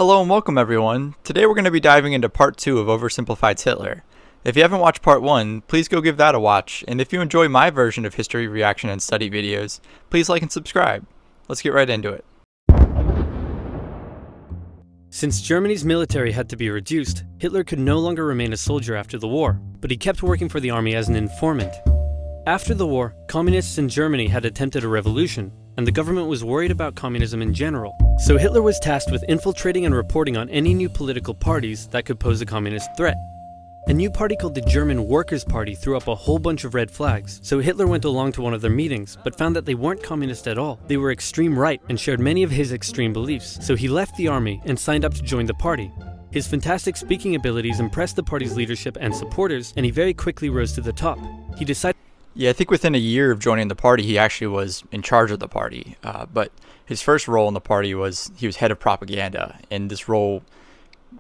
Hello and welcome everyone. Today we're going to be diving into part 2 of Oversimplified's Hitler. If you haven't watched part 1, please go give that a watch, and if you enjoy my version of history, reaction, and study videos, please like and subscribe. Let's get right into it. Since Germany's military had to be reduced, Hitler could no longer remain a soldier after the war, but he kept working for the army as an informant. After the war, communists in Germany had attempted a revolution, and the government was worried about communism in general. So Hitler was tasked with infiltrating and reporting on any new political parties that could pose a communist threat. A new party called the German Workers' Party threw up a whole bunch of red flags, so Hitler went along to one of their meetings, but found that they weren't communist at all. They were extreme right and shared many of his extreme beliefs, so he left the army and signed up to join the party. His fantastic speaking abilities impressed the party's leadership and supporters, and he very quickly rose to the top. He decided Yeah, I think within a year of joining the party, he actually was in charge of the party. But his first role in the party was he was head of propaganda, and this role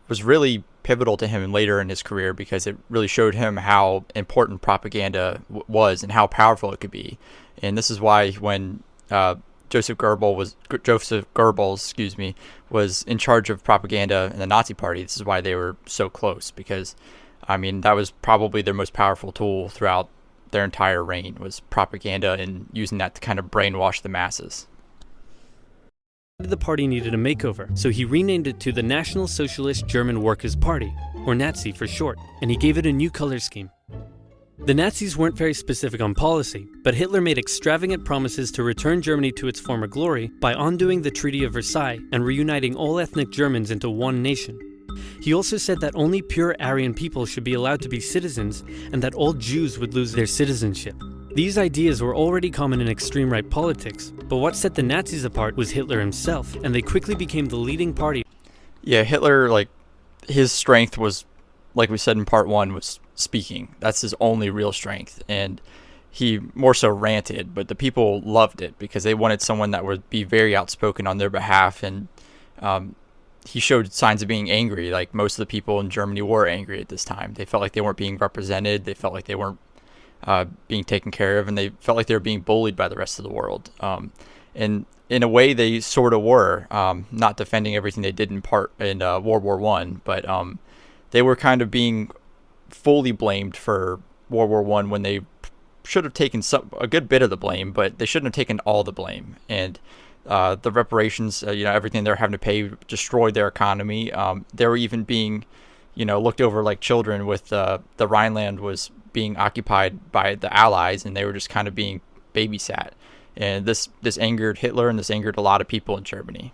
was really pivotal to him later in his career because it really showed him how important propaganda was and how powerful it could be. And this is why when Joseph Goebbels, was in charge of propaganda in the Nazi party, this is why they were so close, because I mean that was probably their most powerful tool throughout their entire reign, was propaganda and using that to kind of brainwash the masses. the party needed a makeover, so he renamed it to the National Socialist German Workers' Party, or Nazi for short, and he gave it a new color scheme. The Nazis weren't very specific on policy, but Hitler made extravagant promises to return Germany to its former glory by undoing the Treaty of Versailles and reuniting all ethnic Germans into one nation. He also said that only pure Aryan people should be allowed to be citizens and that all Jews would lose their citizenship. These ideas were already common in extreme right politics, but what set the Nazis apart was Hitler himself, and they quickly became the leading party. Yeah, Hitler, his strength was, like we said in part 1, was speaking. That's his only real strength, and he more so ranted, but the people loved it because they wanted someone that would be very outspoken on their behalf, and he showed signs of being angry. Like most of the people in Germany were angry at this time. They felt like they weren't being represented. They felt like they weren't being taken care of, and they felt like they were being bullied by the rest of the world. And in a way, they sort of were, not defending everything they did in World War One, but they were kind of being fully blamed for World War One when they should have taken a good bit of the blame, but they shouldn't have taken all the blame. And the reparations, everything they're having to pay destroyed their economy. They were even being, looked over like children with the Rhineland was being occupied by the Allies, and they were just kind of being babysat. And this angered Hitler, and this angered a lot of people in Germany.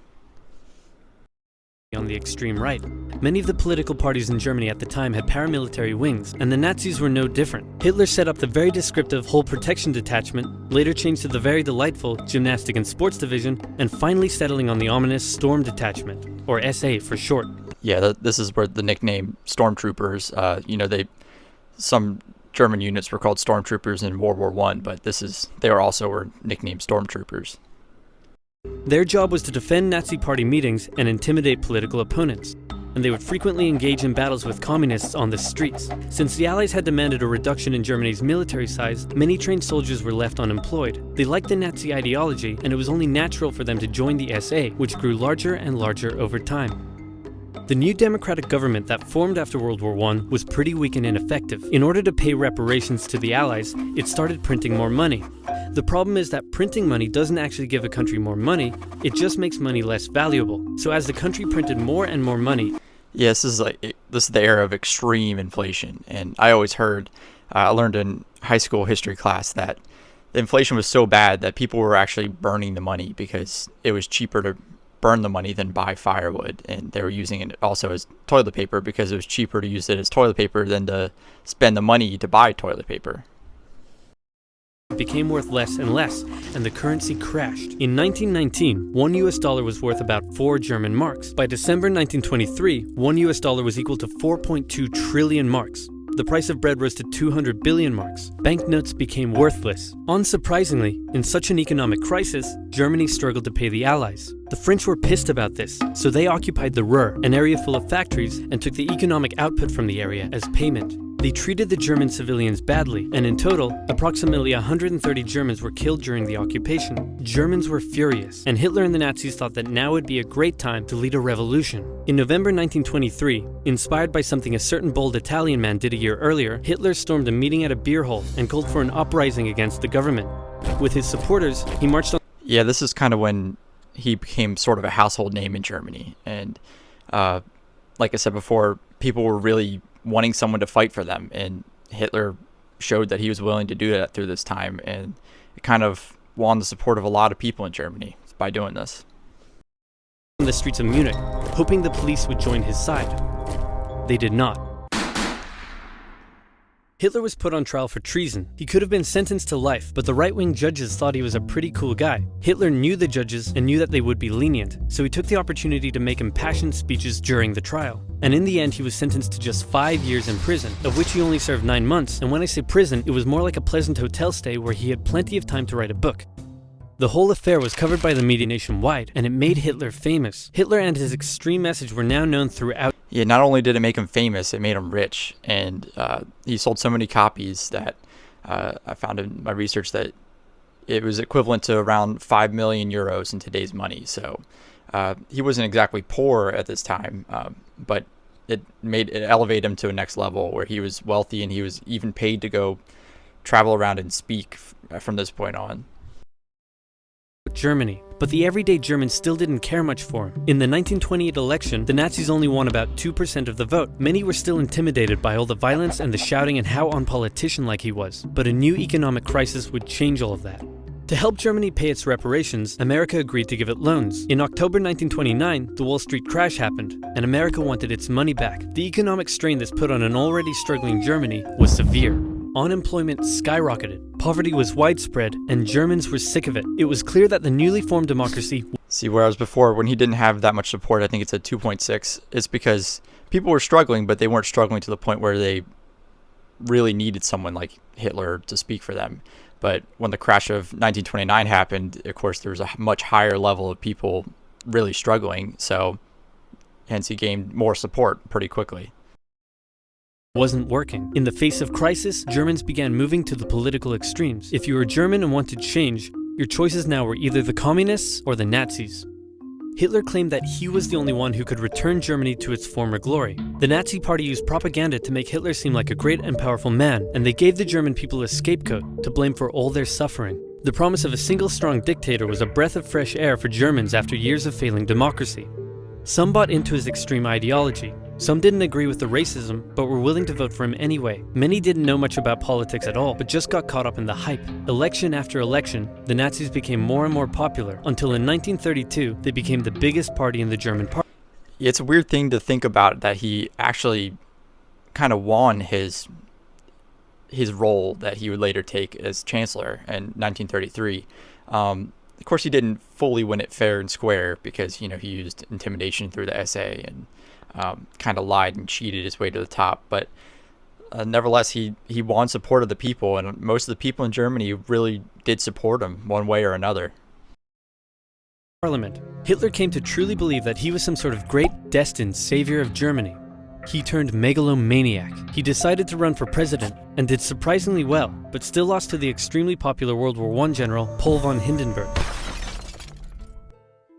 On the extreme right, many of the political parties in Germany at the time had paramilitary wings, and the Nazis were no different. Hitler set up the very descriptive Whole Protection Detachment, later changed to the very delightful Gymnastic and Sports Division, and finally settling on the ominous Storm Detachment, or SA for short. Yeah, this is where the nickname Stormtroopers, some German units were called Stormtroopers in World War One, but they were nicknamed Stormtroopers. Their job was to defend Nazi party meetings and intimidate political opponents, and they would frequently engage in battles with communists on the streets. Since the Allies had demanded a reduction in Germany's military size, many trained soldiers were left unemployed. They liked the Nazi ideology, and it was only natural for them to join the SA, which grew larger and larger over time. The new democratic government that formed after World War I was pretty weak and ineffective. In order to pay reparations to the Allies, it started printing more money. The problem is that printing money doesn't actually give a country more money, it just makes money less valuable. So as the country printed more and more money... Yeah, this is the era of extreme inflation, and I always heard, I learned in high school history class that the inflation was so bad that people were actually burning the money because it was cheaper to burn the money than buy firewood, and they were using it also as toilet paper because it was cheaper to use it as toilet paper than to spend the money to buy toilet paper. It became worth less and less, and the currency crashed. In 1919, $1 was worth about 4 German marks. By December 1923, $1 was equal to 4.2 trillion marks. The price of bread rose to 200 billion marks. Banknotes became worthless. Unsurprisingly, in such an economic crisis, Germany struggled to pay the Allies. The French were pissed about this, so they occupied the Ruhr, an area full of factories, and took the economic output from the area as payment. They treated the German civilians badly, and in total, approximately 130 Germans were killed during the occupation. Germans were furious, and Hitler and the Nazis thought that now would be a great time to lead a revolution. In November 1923, inspired by something a certain bold Italian man did a year earlier, Hitler stormed a meeting at a beer hall and called for an uprising against the government. With his supporters, he marched on... Yeah, this is kind of when he became sort of a household name in Germany. And like I said before, people were really wanting someone to fight for them. And Hitler showed that he was willing to do that through this time. And it kind of won the support of a lot of people in Germany by doing this. On the streets of Munich, hoping the police would join his side. They did not. Hitler was put on trial for treason. He could have been sentenced to life, but the right-wing judges thought he was a pretty cool guy. Hitler knew the judges and knew that they would be lenient, so he took the opportunity to make impassioned speeches during the trial. And in the end, he was sentenced to just 5 years in prison, of which he only served 9 months, and when I say prison, it was more like a pleasant hotel stay where he had plenty of time to write a book. The whole affair was covered by the media nationwide, and it made Hitler famous. Hitler and his extreme message were now known throughout. Yeah, not only did it make him famous, it made him rich. And he sold so many copies that I found in my research that it was equivalent to around 5 million euros in today's money. So he wasn't exactly poor at this time, but it elevated him to a next level where he was wealthy and he was even paid to go travel around and speak from this point on. Germany, but the everyday Germans still didn't care much for him. In the 1928 election, the Nazis only won about 2% of the vote. Many were still intimidated by all the violence and the shouting and how unpolitician-like he was. But a new economic crisis would change all of that. To help Germany pay its reparations, America agreed to give it loans. In October 1929, the Wall Street crash happened, and America wanted its money back. The economic strain this put on an already struggling Germany was severe. Unemployment skyrocketed, poverty was widespread, and Germans were sick of it. It was clear that the newly formed democracy... See, whereas before, when he didn't have that much support, I think it's at 2.6, it's because people were struggling, but they weren't struggling to the point where they really needed someone like Hitler to speak for them. But when the crash of 1929 happened, of course, there was a much higher level of people really struggling, so hence he gained more support pretty quickly. Wasn't working. In the face of crisis, Germans began moving to the political extremes. If you were German and wanted change, your choices now were either the communists or the Nazis. Hitler claimed that he was the only one who could return Germany to its former glory. The Nazi Party used propaganda to make Hitler seem like a great and powerful man, and they gave the German people a scapegoat to blame for all their suffering. The promise of a single strong dictator was a breath of fresh air for Germans after years of failing democracy. Some bought into his extreme ideology. Some didn't agree with the racism, but were willing to vote for him anyway. Many didn't know much about politics at all, but just got caught up in the hype. Election after election, the Nazis became more and more popular, until in 1932, they became the biggest party in the German party. It's a weird thing to think about that he actually kind of won his role that he would later take as chancellor in 1933. Of course, he didn't fully win it fair and square because, he used intimidation through the SA and kind of lied and cheated his way to the top. But nevertheless, he won support of the people, and most of the people in Germany really did support him one way or another. Parliament. Hitler came to truly believe that he was some sort of great, destined savior of Germany. He turned megalomaniac. He decided to run for president and did surprisingly well, but still lost to the extremely popular World War I general Paul von Hindenburg.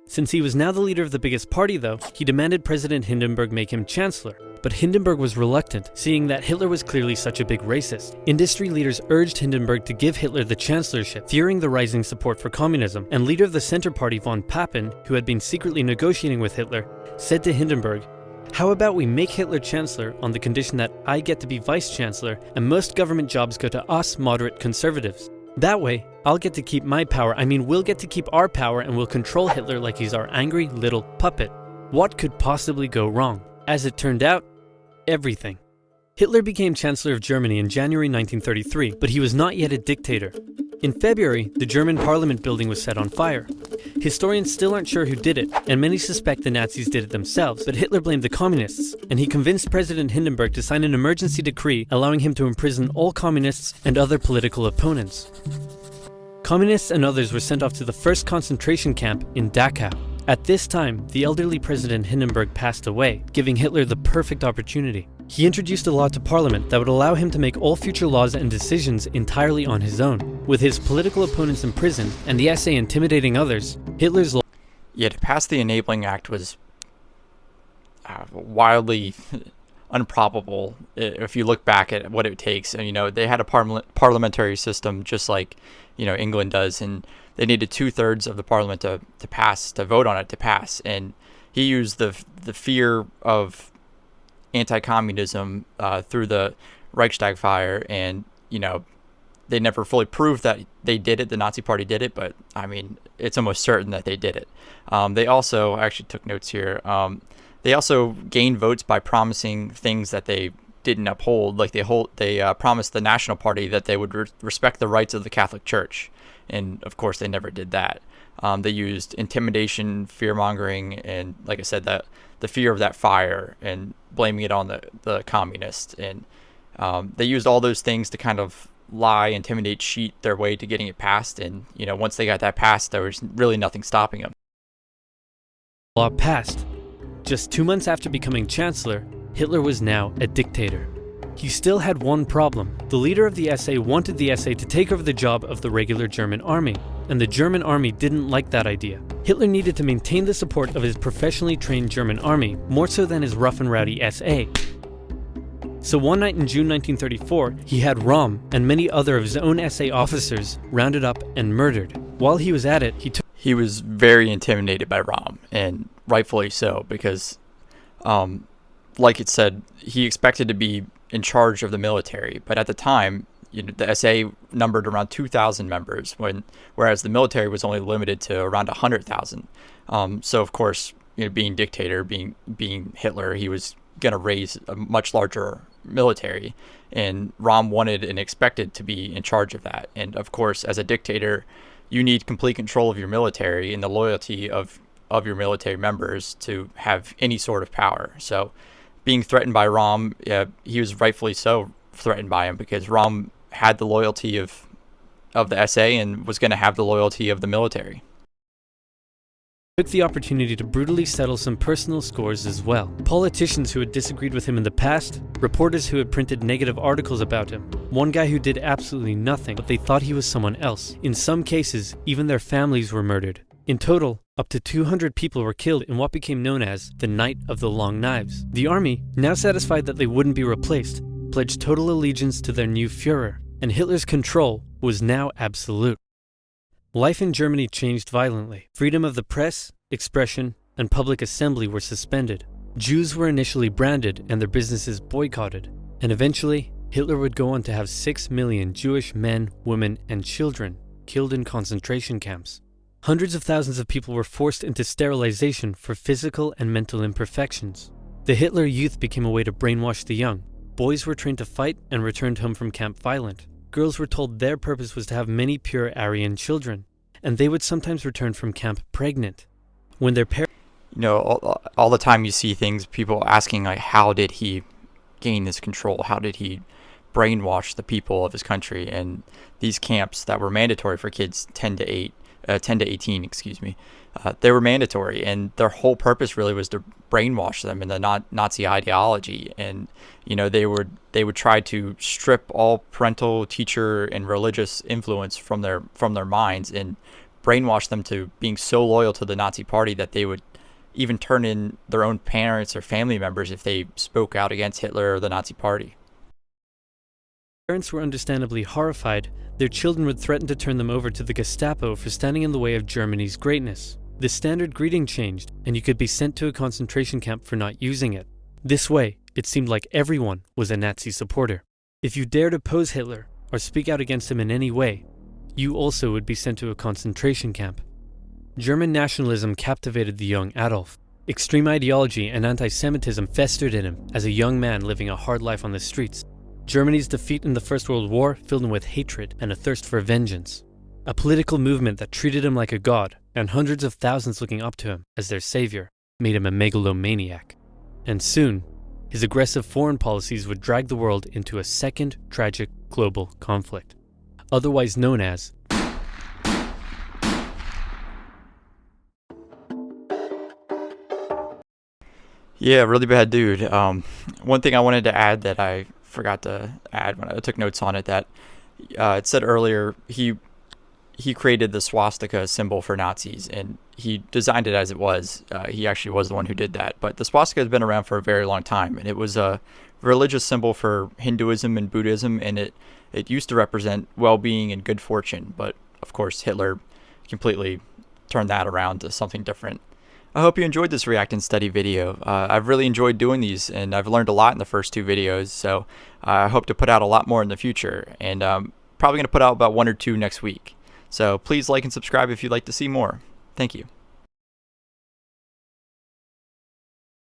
Since he was now the leader of the biggest party though, he demanded President Hindenburg make him chancellor. But Hindenburg was reluctant, seeing that Hitler was clearly such a big racist. Industry leaders urged Hindenburg to give Hitler the chancellorship, fearing the rising support for communism, and leader of the Center Party von Papen, who had been secretly negotiating with Hitler, said to Hindenburg, "How about we make Hitler chancellor on the condition that I get to be vice-chancellor and most government jobs go to us moderate conservatives? That way, I'll get to keep my power, we'll get to keep our power and we'll control Hitler like he's our angry little puppet." What could possibly go wrong? As it turned out, everything. Hitler became Chancellor of Germany in January 1933, but he was not yet a dictator. In February, the German parliament building was set on fire. Historians still aren't sure who did it, and many suspect the Nazis did it themselves, but Hitler blamed the communists, and he convinced President Hindenburg to sign an emergency decree allowing him to imprison all communists and other political opponents. Communists and others were sent off to the first concentration camp in Dachau. At this time, the elderly President Hindenburg passed away, giving Hitler the perfect opportunity. He introduced a law to Parliament that would allow him to make all future laws and decisions entirely on his own. With his political opponents imprisoned and the SA intimidating others, Hitler's law... Yeah, to pass the Enabling Act was wildly improbable if you look back at what it takes. And, they had a parliamentary system just like, England does, and they needed 2/3 of the parliament to vote on it to pass. And he used the fear of anti-communism through the Reichstag fire, and they never fully proved that they did it. The Nazi Party did it, but I mean, it's almost certain that they did it. They also, I actually took notes here. They also gained votes by promising things that they didn't uphold. Like they promised the National Party that they would respect the rights of the Catholic Church, and of course they never did that. They used intimidation, fear-mongering, and like I said, that the fear of that fire and blaming it on the communists. And they used all those things to kind of lie, intimidate, cheat their way to getting it passed. And, once they got that passed, there was really nothing stopping them. Law passed. Just 2 months after becoming chancellor, Hitler was now a dictator. He still had one problem. The leader of the SA wanted the SA to take over the job of the regular German army, and the German army didn't like that idea. Hitler needed to maintain the support of his professionally trained German army, more so than his rough and rowdy SA. So one night in June 1934, he had Röhm and many other of his own SA officers rounded up and murdered. While he was at it, he was very intimidated by Röhm, and rightfully so, because, like it said, he expected to be in charge of the military, but at the time, the SA numbered around 2,000 members, whereas the military was only limited to around 100,000. So of course, being dictator, being Hitler, he was going to raise a much larger military, and Röhm wanted and expected to be in charge of that. And of course, as a dictator, you need complete control of your military and the loyalty of your military members to have any sort of power. So being threatened by Röhm, he was rightfully so threatened by him, because Röhm had the loyalty of the SA and was going to have the loyalty of the military. Took the opportunity to brutally settle some personal scores as well. Politicians who had disagreed with him in the past, reporters who had printed negative articles about him, one guy who did absolutely nothing, but they thought he was someone else. In some cases, even their families were murdered. In total, up to 200 people were killed in what became known as the Night of the Long Knives. The army, now satisfied that they wouldn't be replaced, pledged total allegiance to their new Führer, and Hitler's control was now absolute. Life in Germany changed violently. Freedom of the press, expression, and public assembly were suspended. Jews were initially branded and their businesses boycotted. And eventually, Hitler would go on to have 6 million Jewish men, women, and children killed in concentration camps. Hundreds of thousands of people were forced into sterilization for physical and mental imperfections. The Hitler Youth became a way to brainwash the young. Boys were trained to fight and returned home from camp violent. Girls were told their purpose was to have many pure Aryan children, and they would sometimes return from camp pregnant. When their parents... all the time you see things, people asking, like, how did he gain this control? How did he brainwash the people of his country? And these camps that were mandatory for kids 10 to 18, they were mandatory, and their whole purpose really was to brainwash them in the Nazi ideology. And they would try to strip all parental, teacher, and religious influence from their minds, and brainwash them to being so loyal to the Nazi Party that they would even turn in their own parents or family members if they spoke out against Hitler or the Nazi Party. Parents were understandably horrified. Their children would threaten to turn them over to the Gestapo for standing in the way of Germany's greatness. The standard greeting changed, and you could be sent to a concentration camp for not using it. This way, it seemed like everyone was a Nazi supporter. If you dared oppose Hitler or speak out against him in any way, you also would be sent to a concentration camp. German nationalism captivated the young Adolf. Extreme ideology and anti-Semitism festered in him as a young man living a hard life on the streets. Germany's defeat in the First World War filled him with hatred and a thirst for vengeance. A political movement that treated him like a god, and hundreds of thousands looking up to him as their savior, made him a megalomaniac. And soon, his aggressive foreign policies would drag the world into a second tragic global conflict, otherwise known as Yeah, really bad dude. One thing I wanted to add that I forgot to add when I took notes on it, that it said earlier he created the swastika symbol for Nazis, and he designed it as it was. He actually was the one who did that. But the swastika has been around for a very long time, and it was a religious symbol for Hinduism and Buddhism, and it used to represent well-being and good fortune. But of course, Hitler completely turned that around to something different. I hope you enjoyed this React and Study video. I've really enjoyed doing these, and I've learned a lot in the first two videos, so I hope to put out a lot more in the future, and probably going to put out about one or two next week. So please like and subscribe if you'd like to see more. Thank you.